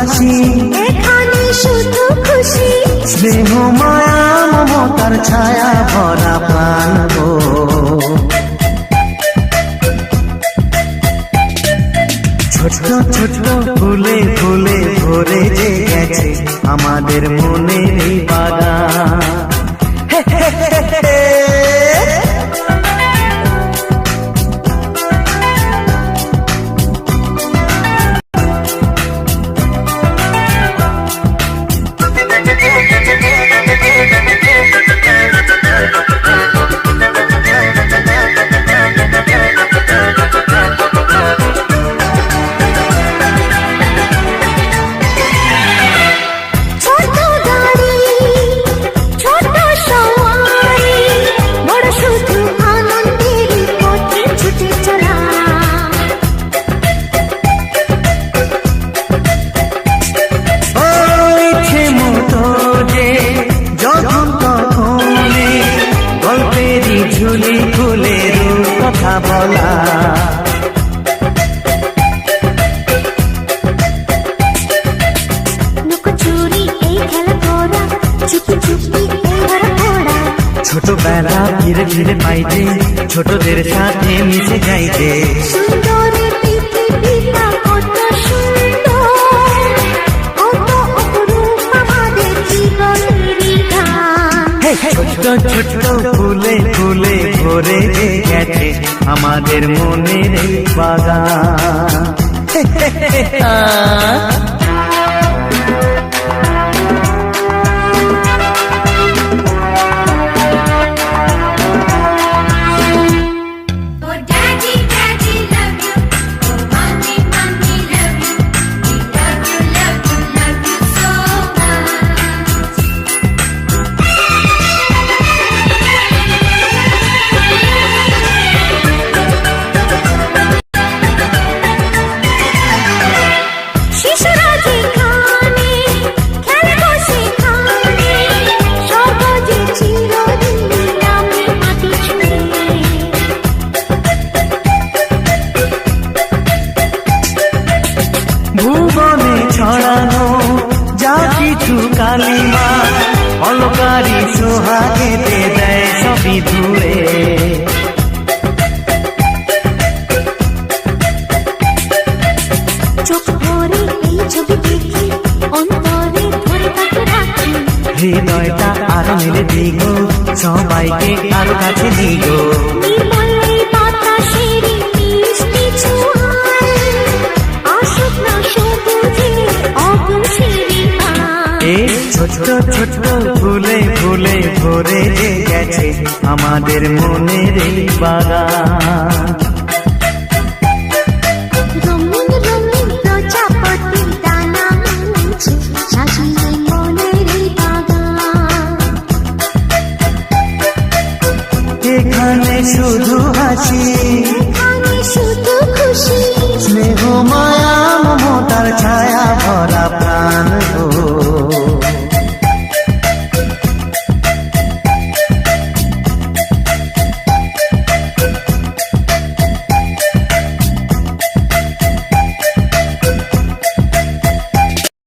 হাসি, এখানে শুধু খুশি, স্নেহ মায়া মমতার ছায়া ভরা প্রাণ গো। ছোট ছোট ফুলে ফুলে ভরে যে গেছে আমাদের মনের এই বাগান। ঝুলি ফুলের কথা বলা, লুকোচুরি এই খেলা করা, চুপি চুপি এই ধরা পড়া, ছোটবেলা ধীরে ধীরে পাইতে ছোটদের সাথে মিশে যাইতে। সুন্দর পৃথিবীটা কত সুন্দর, কত অপরূপ আমাদের জীবনেরই গান। ছোট ছোট ফুলে ফুলে ভরে যে গেছে আমাদের মনের এই বাগান। ভুবনে ছড়ানো যা কিছু কালিমা অলকারি সোহাগেতে দেয় সবই ধুয়ে। চোখ ভরে এই ছবি দেখি, অন্তরে ধরে তাকে রাখি, হৃদয়টা আরো মেলে দিগো, সবাইকে আরো কাছে দিগো। নির্মল এই বাতাসের মিষ্টি ছোঁয়ায় আসুক না সবুজে অগুছিরি গান। এই ছোট ছোট ফুলে ফুলে ভরে যে গেছে আমাদের মনের এই বাগান।